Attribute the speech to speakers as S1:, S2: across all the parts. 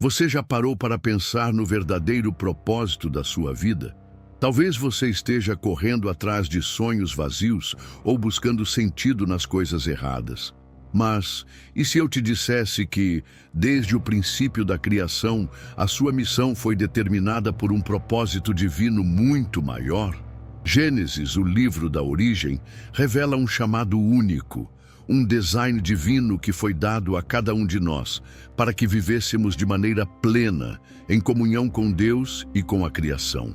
S1: Você já parou para pensar no verdadeiro propósito da sua vida? Talvez você esteja correndo atrás de sonhos vazios ou buscando sentido nas coisas erradas. Mas, e se eu te dissesse que, desde o princípio da criação, a sua missão foi determinada por um propósito divino muito maior? Gênesis, o livro da origem, revela um chamado único, um design divino que foi dado a cada um de nós, para que vivêssemos de maneira plena, em comunhão com Deus e com a criação.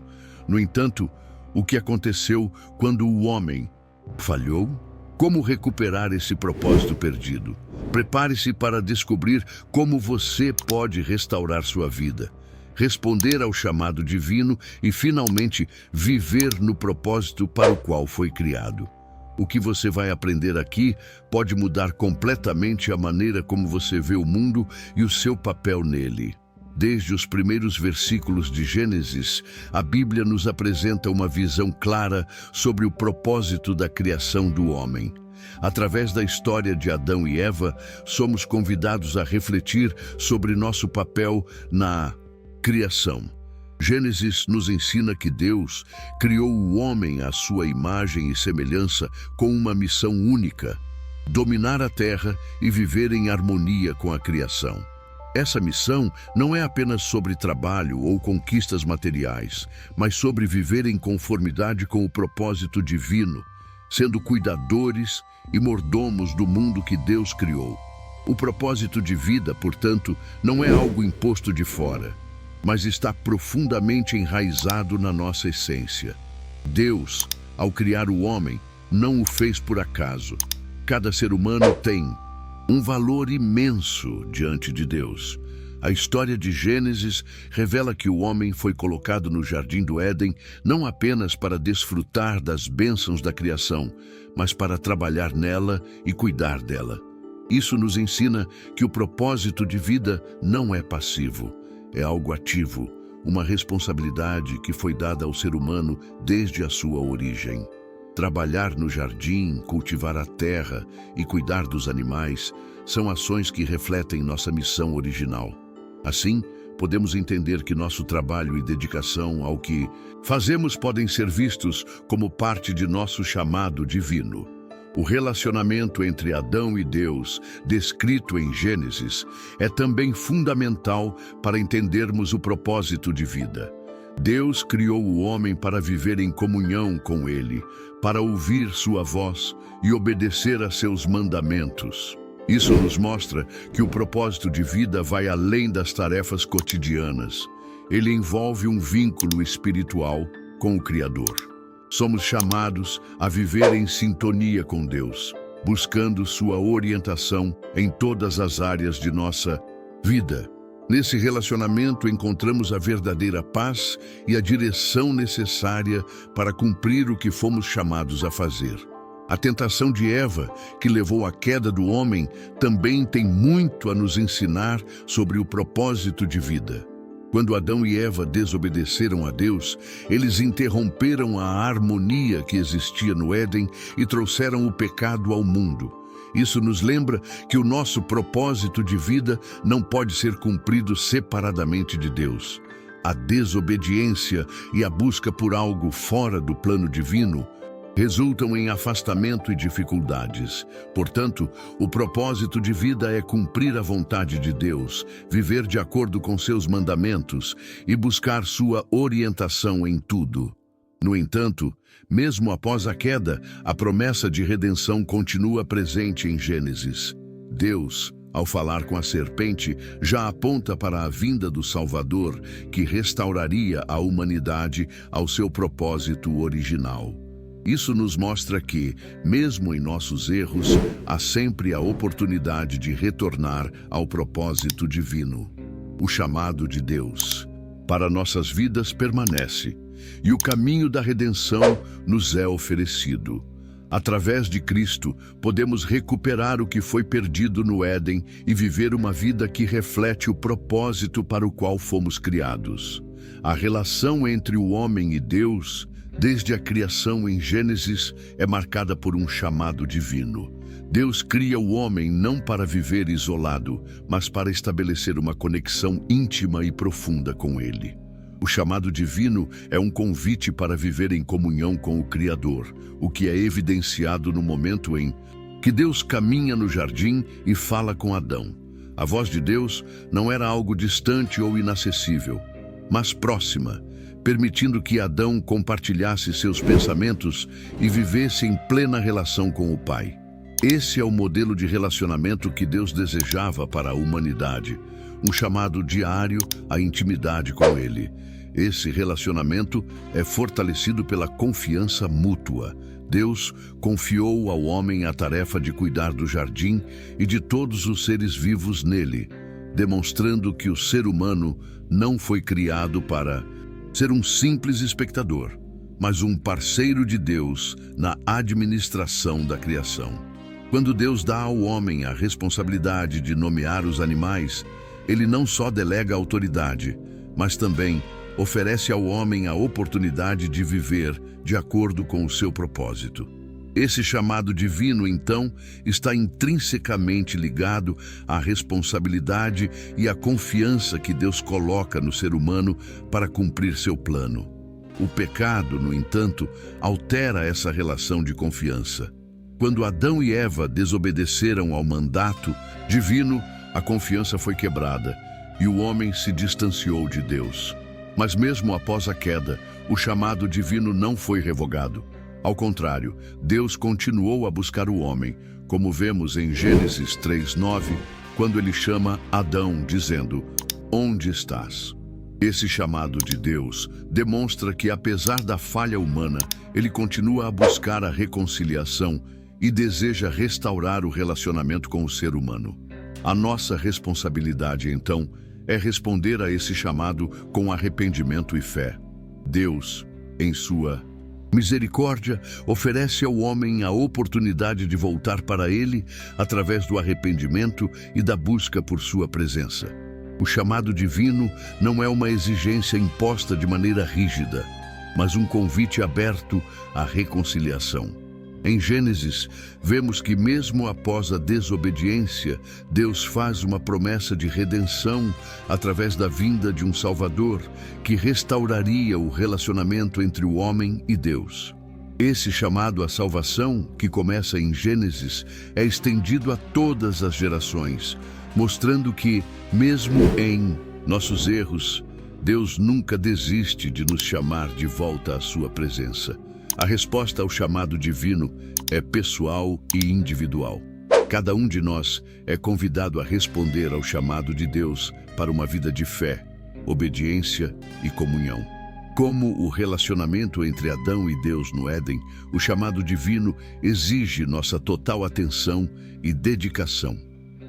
S1: No entanto, o que aconteceu quando o homem falhou? Como recuperar esse propósito perdido? Prepare-se para descobrir como você pode restaurar sua vida, responder ao chamado divino e, finalmente, viver no propósito para o qual foi criado. O que você vai aprender aqui pode mudar completamente a maneira como você vê o mundo e o seu papel nele. Desde os primeiros versículos de Gênesis, a Bíblia nos apresenta uma visão clara sobre o propósito da criação do homem. Através da história de Adão e Eva, somos convidados a refletir sobre nosso papel na criação. Gênesis nos ensina que Deus criou o homem à sua imagem e semelhança com uma missão única: dominar a terra e viver em harmonia com a criação. Essa missão não é apenas sobre trabalho ou conquistas materiais, mas sobre viver em conformidade com o propósito divino, sendo cuidadores e mordomos do mundo que Deus criou. O propósito de vida, portanto, não é algo imposto de fora, mas está profundamente enraizado na nossa essência. Deus, ao criar o homem, não o fez por acaso. Cada ser humano tem um valor imenso diante de Deus. A história de Gênesis revela que o homem foi colocado no Jardim do Éden não apenas para desfrutar das bênçãos da criação, mas para trabalhar nela e cuidar dela. Isso nos ensina que o propósito de vida não é passivo. É algo ativo, uma responsabilidade que foi dada ao ser humano desde a sua origem. Trabalhar no jardim, cultivar a terra e cuidar dos animais são ações que refletem nossa missão original. Assim, podemos entender que nosso trabalho e dedicação ao que fazemos podem ser vistos como parte de nosso chamado divino. O relacionamento entre Adão e Deus, descrito em Gênesis, é também fundamental para entendermos o propósito de vida. Deus criou o homem para viver em comunhão com Ele, para ouvir sua voz e obedecer a seus mandamentos. Isso nos mostra que o propósito de vida vai além das tarefas cotidianas. Ele envolve um vínculo espiritual com o Criador. Somos chamados a viver em sintonia com Deus, buscando sua orientação em todas as áreas de nossa vida. Nesse relacionamento encontramos a verdadeira paz e a direção necessária para cumprir o que fomos chamados a fazer. A tentação de Eva, que levou à queda do homem, também tem muito a nos ensinar sobre o propósito de vida. Quando Adão e Eva desobedeceram a Deus, eles interromperam a harmonia que existia no Éden e trouxeram o pecado ao mundo. Isso nos lembra que o nosso propósito de vida não pode ser cumprido separadamente de Deus. A desobediência e a busca por algo fora do plano divino resultam em afastamento e dificuldades. Portanto, o propósito de vida é cumprir a vontade de Deus, viver de acordo com seus mandamentos e buscar sua orientação em tudo. No entanto, mesmo após a queda, a promessa de redenção continua presente em Gênesis. Deus, ao falar com a serpente, já aponta para a vinda do Salvador, que restauraria a humanidade ao seu propósito original. Isso nos mostra que, mesmo em nossos erros, há sempre a oportunidade de retornar ao propósito divino. O chamado de Deus para nossas vidas permanece, e o caminho da redenção nos é oferecido. Através de Cristo, podemos recuperar o que foi perdido no Éden e viver uma vida que reflete o propósito para o qual fomos criados. A relação entre o homem e Deus Desde a criação em Gênesis é marcada por um chamado divino. Deus cria o homem não para viver isolado, mas para estabelecer uma conexão íntima e profunda com ele. O chamado divino é um convite para viver em comunhão com o Criador, o que é evidenciado no momento em que Deus caminha no jardim e fala com Adão. A voz de Deus não era algo distante ou inacessível, mas próxima, permitindo que Adão compartilhasse seus pensamentos e vivesse em plena relação com o Pai. Esse é o modelo de relacionamento que Deus desejava para a humanidade, um chamado diário à intimidade com Ele. Esse relacionamento é fortalecido pela confiança mútua. Deus confiou ao homem a tarefa de cuidar do jardim e de todos os seres vivos nele, demonstrando que o ser humano não foi criado para ser um simples espectador, mas um parceiro de Deus na administração da criação. Quando Deus dá ao homem a responsabilidade de nomear os animais, ele não só delega autoridade, mas também oferece ao homem a oportunidade de viver de acordo com o seu propósito. Esse chamado divino, então, está intrinsecamente ligado à responsabilidade e à confiança que Deus coloca no ser humano para cumprir seu plano. O pecado, no entanto, altera essa relação de confiança. Quando Adão e Eva desobedeceram ao mandato divino, a confiança foi quebrada e o homem se distanciou de Deus. Mas mesmo após a queda, o chamado divino não foi revogado. Ao contrário, Deus continuou a buscar o homem, como vemos em Gênesis 3:9, quando ele chama Adão, dizendo: "Onde estás?" Esse chamado de Deus demonstra que, apesar da falha humana, ele continua a buscar a reconciliação e deseja restaurar o relacionamento com o ser humano. A nossa responsabilidade, então, é responder a esse chamado com arrependimento e fé. Deus, em sua misericórdia, oferece ao homem a oportunidade de voltar para ele através do arrependimento e da busca por sua presença. O chamado divino não é uma exigência imposta de maneira rígida, mas um convite aberto à reconciliação. Em Gênesis, vemos que mesmo após a desobediência, Deus faz uma promessa de redenção através da vinda de um Salvador que restauraria o relacionamento entre o homem e Deus. Esse chamado à salvação, que começa em Gênesis, é estendido a todas as gerações, mostrando que, mesmo em nossos erros, Deus nunca desiste de nos chamar de volta à sua presença. A resposta ao chamado divino é pessoal e individual. Cada um de nós é convidado a responder ao chamado de Deus para uma vida de fé, obediência e comunhão. Como o relacionamento entre Adão e Deus no Éden, o chamado divino exige nossa total atenção e dedicação.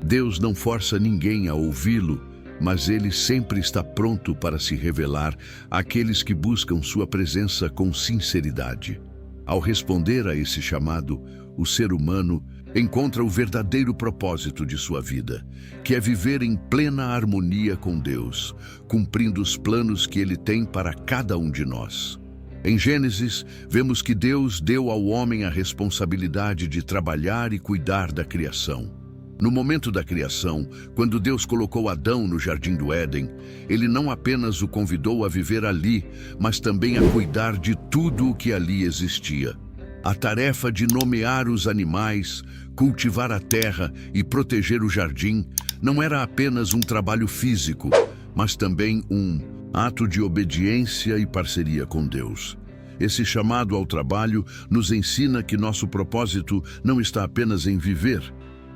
S1: Deus não força ninguém a ouvi-lo, mas ele sempre está pronto para se revelar àqueles que buscam sua presença com sinceridade. Ao responder a esse chamado, o ser humano encontra o verdadeiro propósito de sua vida, que é viver em plena harmonia com Deus, cumprindo os planos que ele tem para cada um de nós. Em Gênesis, vemos que Deus deu ao homem a responsabilidade de trabalhar e cuidar da criação. No momento da criação, quando Deus colocou Adão no jardim do Éden, ele não apenas o convidou a viver ali, mas também a cuidar de tudo o que ali existia. A tarefa de nomear os animais, cultivar a terra e proteger o jardim não era apenas um trabalho físico, mas também um ato de obediência e parceria com Deus. Esse chamado ao trabalho nos ensina que nosso propósito não está apenas em viver,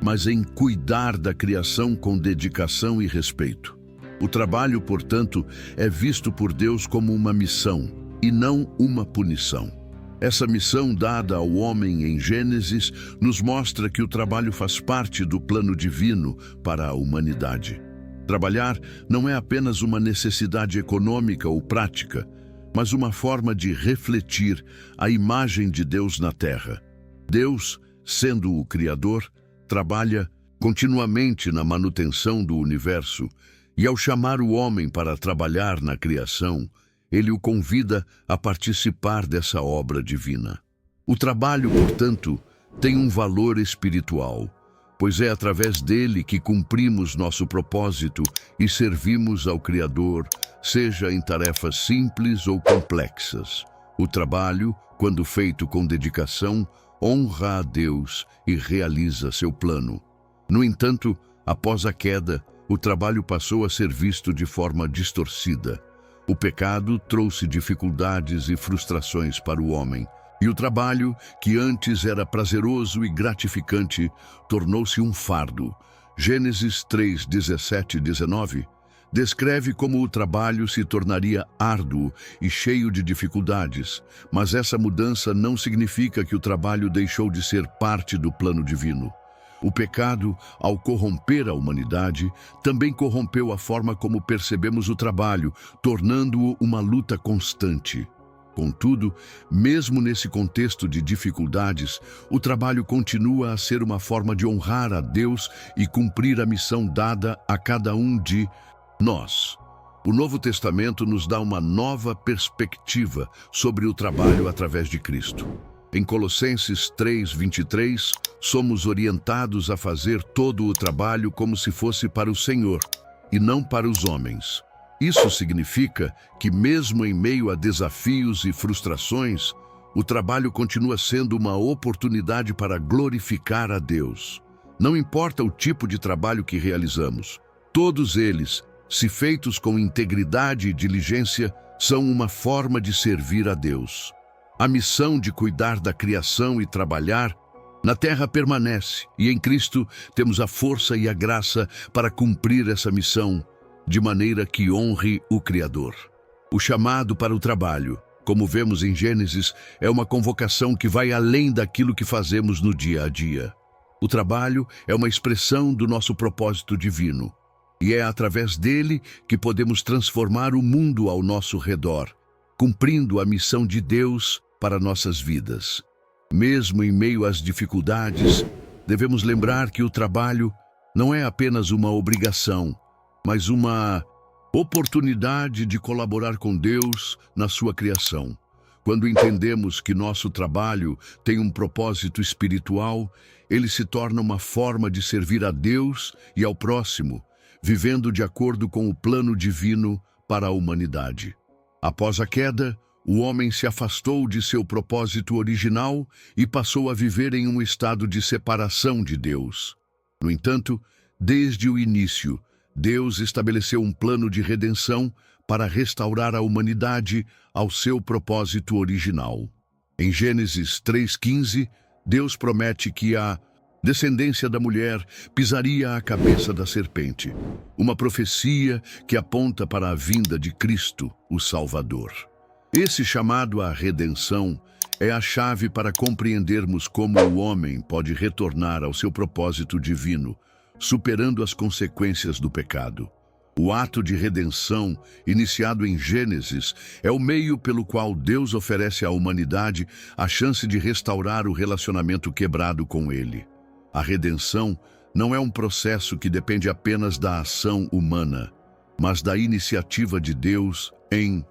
S1: mas em cuidar da criação com dedicação e respeito. O trabalho, portanto, é visto por Deus como uma missão e não uma punição. Essa missão dada ao homem em Gênesis nos mostra que o trabalho faz parte do plano divino para a humanidade. Trabalhar não é apenas uma necessidade econômica ou prática, mas uma forma de refletir a imagem de Deus na Terra. Deus, sendo o Criador, trabalha continuamente na manutenção do universo e, ao chamar o homem para trabalhar na criação, ele o convida a participar dessa obra divina. O trabalho, portanto, tem um valor espiritual, pois é através dele que cumprimos nosso propósito e servimos ao Criador, seja em tarefas simples ou complexas. O trabalho, quando feito com dedicação, honra a Deus e realiza seu plano. No entanto, após a queda, o trabalho passou a ser visto de forma distorcida. O pecado trouxe dificuldades e frustrações para o homem, e o trabalho, que antes era prazeroso e gratificante, tornou-se um fardo. Gênesis 3, 17 e 19 descreve como o trabalho se tornaria árduo e cheio de dificuldades, mas essa mudança não significa que o trabalho deixou de ser parte do plano divino. O pecado, ao corromper a humanidade, também corrompeu a forma como percebemos o trabalho, tornando-o uma luta constante. Contudo, mesmo nesse contexto de dificuldades, o trabalho continua a ser uma forma de honrar a Deus e cumprir a missão dada a cada um de nós. O Novo Testamento nos dá uma nova perspectiva sobre o trabalho através de Cristo. Em Colossenses 3:23, somos orientados a fazer todo o trabalho como se fosse para o Senhor e não para os homens. Isso significa que, mesmo em meio a desafios e frustrações, o trabalho continua sendo uma oportunidade para glorificar a Deus. Não importa o tipo de trabalho que realizamos, todos eles, se feitos com integridade e diligência, são uma forma de servir a Deus. A missão de cuidar da criação e trabalhar na terra permanece, e em Cristo temos a força e a graça para cumprir essa missão de maneira que honre o Criador. O chamado para o trabalho, como vemos em Gênesis, é uma convocação que vai além daquilo que fazemos no dia a dia. O trabalho é uma expressão do nosso propósito divino, e é através dele que podemos transformar o mundo ao nosso redor, cumprindo a missão de Deus para nossas vidas. Mesmo em meio às dificuldades, devemos lembrar que o trabalho não é apenas uma obrigação, mas uma oportunidade de colaborar com Deus na sua criação. Quando entendemos que nosso trabalho tem um propósito espiritual, ele se torna uma forma de servir a Deus e ao próximo, vivendo de acordo com o plano divino para a humanidade. Após a queda, o homem se afastou de seu propósito original e passou a viver em um estado de separação de Deus. No entanto, desde o início, Deus estabeleceu um plano de redenção para restaurar a humanidade ao seu propósito original. Em Gênesis 3:15, Deus promete que a descendência da mulher pisaria a cabeça da serpente, uma profecia que aponta para a vinda de Cristo, o Salvador. Esse chamado à redenção é a chave para compreendermos como o homem pode retornar ao seu propósito divino, superando as consequências do pecado. O ato de redenção, iniciado em Gênesis, é o meio pelo qual Deus oferece à humanidade a chance de restaurar o relacionamento quebrado com Ele. A redenção não é um processo que depende apenas da ação humana, mas da iniciativa de Deus em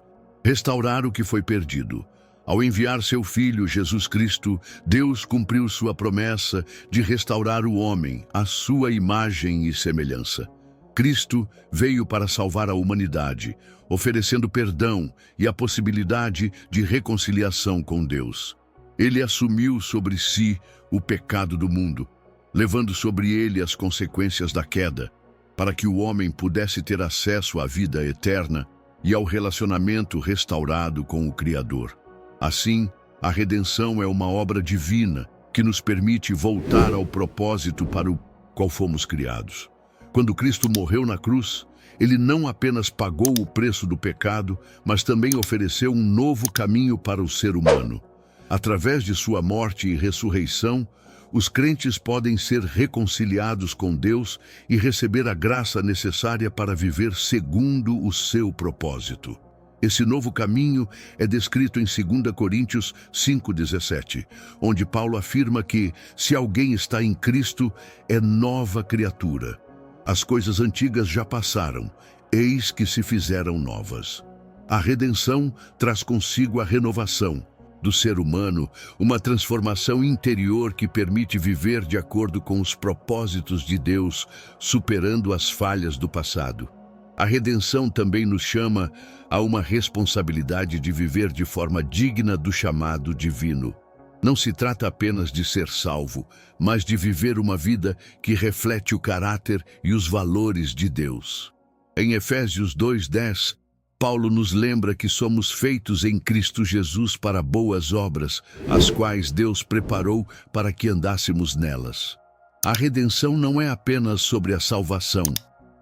S1: restaurar o que foi perdido. Ao enviar seu Filho, Jesus Cristo, Deus cumpriu sua promessa de restaurar o homem à sua imagem e semelhança. Cristo veio para salvar a humanidade, oferecendo perdão e a possibilidade de reconciliação com Deus. Ele assumiu sobre si o pecado do mundo, levando sobre ele as consequências da queda, para que o homem pudesse ter acesso à vida eterna e ao relacionamento restaurado com o Criador. Assim, a redenção é uma obra divina que nos permite voltar ao propósito para o qual fomos criados. Quando Cristo morreu na cruz, ele não apenas pagou o preço do pecado, mas também ofereceu um novo caminho para o ser humano. Através de sua morte e ressurreição, os crentes podem ser reconciliados com Deus e receber a graça necessária para viver segundo o seu propósito. Esse novo caminho é descrito em 2 Coríntios 5,17, onde Paulo afirma que, se alguém está em Cristo, é nova criatura. As coisas antigas já passaram, eis que se fizeram novas. A redenção traz consigo a renovação do ser humano, uma transformação interior que permite viver de acordo com os propósitos de Deus, superando as falhas do passado. A redenção também nos chama a uma responsabilidade de viver de forma digna do chamado divino. Não se trata apenas de ser salvo, mas de viver uma vida que reflete o caráter e os valores de Deus. Em Efésios 2:10, Paulo nos lembra que somos feitos em Cristo Jesus para boas obras, as quais Deus preparou para que andássemos nelas. A redenção não é apenas sobre a salvação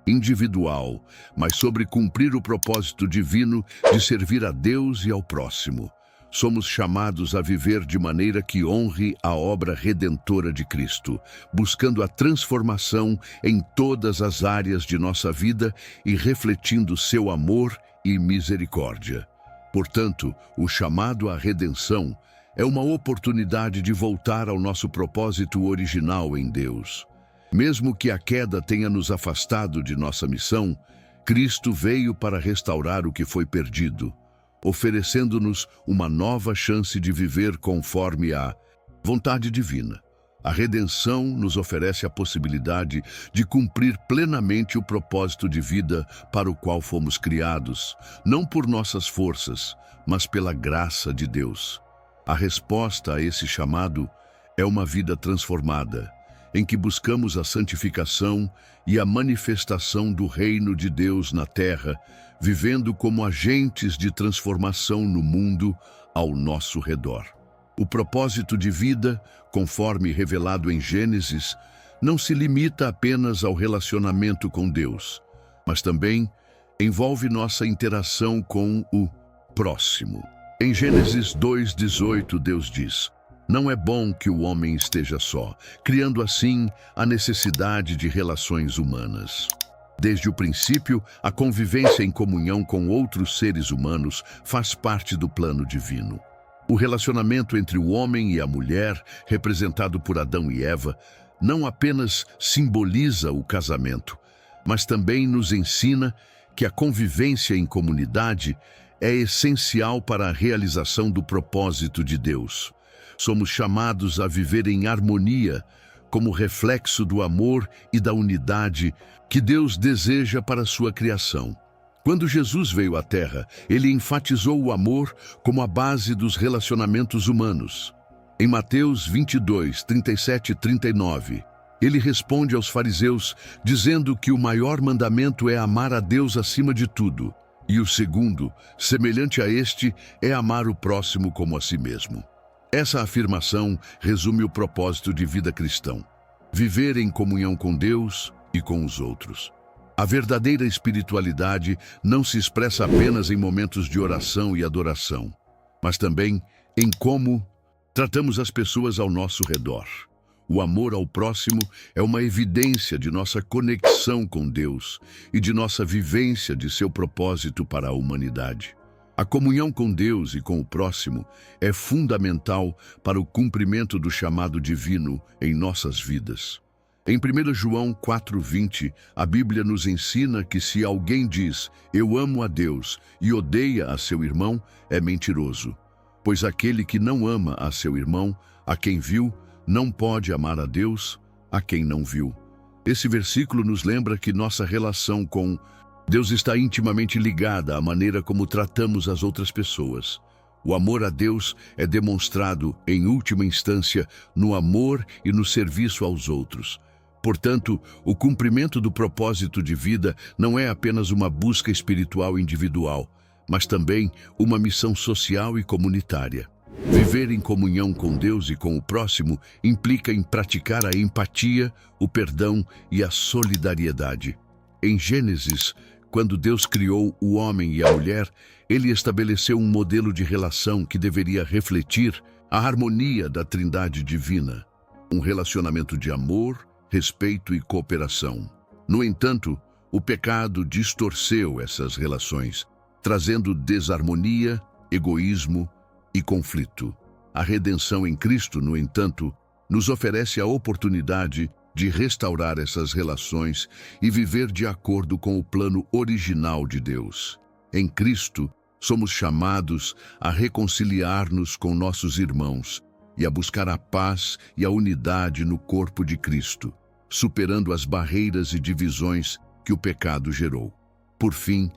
S1: individual, mas sobre cumprir o propósito divino de servir a Deus e ao próximo. Somos chamados a viver de maneira que honre a obra redentora de Cristo, buscando a transformação em todas as áreas de nossa vida e refletindo seu amor e misericórdia. Portanto, o chamado à redenção é uma oportunidade de voltar ao nosso propósito original em Deus. Mesmo que a queda tenha nos afastado de nossa missão, Cristo veio para restaurar o que foi perdido, oferecendo-nos uma nova chance de viver conforme a vontade divina. A redenção nos oferece a possibilidade de cumprir plenamente o propósito de vida para o qual fomos criados, não por nossas forças, mas pela graça de Deus. A resposta a esse chamado é uma vida transformada, em que buscamos a santificação e a manifestação do reino de Deus na terra, vivendo como agentes de transformação no mundo ao nosso redor. O propósito de vida, conforme revelado em Gênesis, não se limita apenas ao relacionamento com Deus, mas também envolve nossa interação com o próximo. Em Gênesis 2:18, Deus diz: "Não é bom que o homem esteja só", criando assim a necessidade de relações humanas. Desde o princípio, a convivência em comunhão com outros seres humanos faz parte do plano divino. O relacionamento entre o homem e a mulher, representado por Adão e Eva, não apenas simboliza o casamento, mas também nos ensina que a convivência em comunidade é essencial para a realização do propósito de Deus. Somos chamados a viver em harmonia, como reflexo do amor e da unidade que Deus deseja para a sua criação. Quando Jesus veio à Terra, ele enfatizou o amor como a base dos relacionamentos humanos. Em Mateus 22, 37 e 39, ele responde aos fariseus, dizendo que o maior mandamento é amar a Deus acima de tudo, e o segundo, semelhante a este, é amar o próximo como a si mesmo. Essa afirmação resume o propósito de vida cristão: viver em comunhão com Deus e com os outros. A verdadeira espiritualidade não se expressa apenas em momentos de oração e adoração, mas também em como tratamos as pessoas ao nosso redor. O amor ao próximo é uma evidência de nossa conexão com Deus e de nossa vivência de seu propósito para a humanidade. A comunhão com Deus e com o próximo é fundamental para o cumprimento do chamado divino em nossas vidas. Em 1 João 4:20, a Bíblia nos ensina que se alguém diz "eu amo a Deus" e odeia a seu irmão, é mentiroso. Pois aquele que não ama a seu irmão, a quem viu, não pode amar a Deus, a quem não viu. Esse versículo nos lembra que nossa relação com Deus está intimamente ligada à maneira como tratamos as outras pessoas. O amor a Deus é demonstrado, em última instância, no amor e no serviço aos outros. Portanto, o cumprimento do propósito de vida não é apenas uma busca espiritual individual, mas também uma missão social e comunitária. Viver em comunhão com Deus e com o próximo implica em praticar a empatia, o perdão e a solidariedade. Em Gênesis, quando Deus criou o homem e a mulher, ele estabeleceu um modelo de relação que deveria refletir a harmonia da Trindade divina, um relacionamento de amor, respeito e cooperação. No entanto, o pecado distorceu essas relações, trazendo desarmonia, egoísmo e conflito. A redenção em Cristo, no entanto, nos oferece a oportunidade de restaurar essas relações e viver de acordo com o plano original de Deus. Em Cristo, Somos chamados a reconciliar-nos com nossos irmãos e a buscar a paz e a unidade no corpo de Cristo, superando as barreiras e divisões que o pecado gerou. Por fim,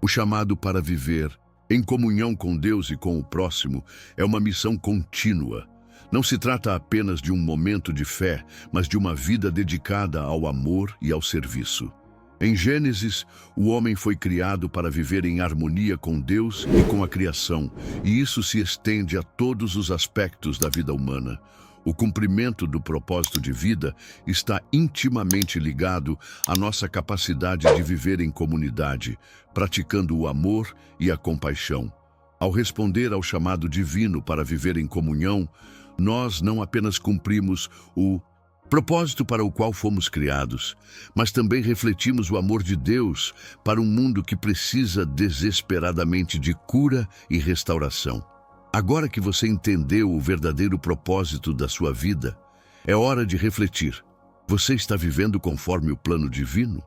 S1: o chamado para viver em comunhão com Deus e com o próximo é uma missão contínua. Não se trata apenas de um momento de fé, mas de uma vida dedicada ao amor e ao serviço. Em Gênesis, o homem foi criado para viver em harmonia com Deus e com a criação, e isso se estende a todos os aspectos da vida humana. O cumprimento do propósito de vida está intimamente ligado à nossa capacidade de viver em comunidade, praticando o amor e a compaixão. Ao responder ao chamado divino para viver em comunhão, nós não apenas cumprimos o propósito para o qual fomos criados, mas também refletimos o amor de Deus para um mundo que precisa desesperadamente de cura e restauração. Agora que você entendeu o verdadeiro propósito da sua vida, é hora de refletir. Você está vivendo conforme o plano divino?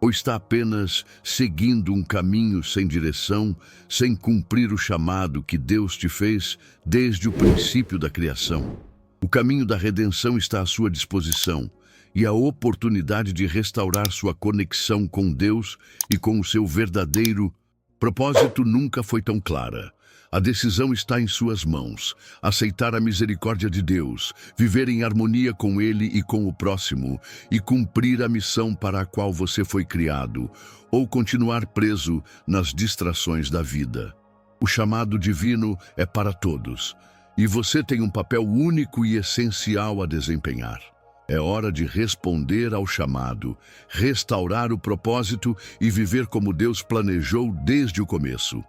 S1: Ou está apenas seguindo um caminho sem direção, sem cumprir o chamado que Deus te fez desde o princípio da criação? O caminho da redenção está à sua disposição e a oportunidade de restaurar sua conexão com Deus e com o seu verdadeiro propósito nunca foi tão clara. A decisão está em suas mãos. Aceitar a misericórdia de Deus, viver em harmonia com Ele e com o próximo e cumprir a missão para a qual você foi criado, ou continuar preso nas distrações da vida. O chamado divino é para todos. E você tem um papel único e essencial a desempenhar. É hora de responder ao chamado, restaurar o propósito e viver como Deus planejou desde o começo.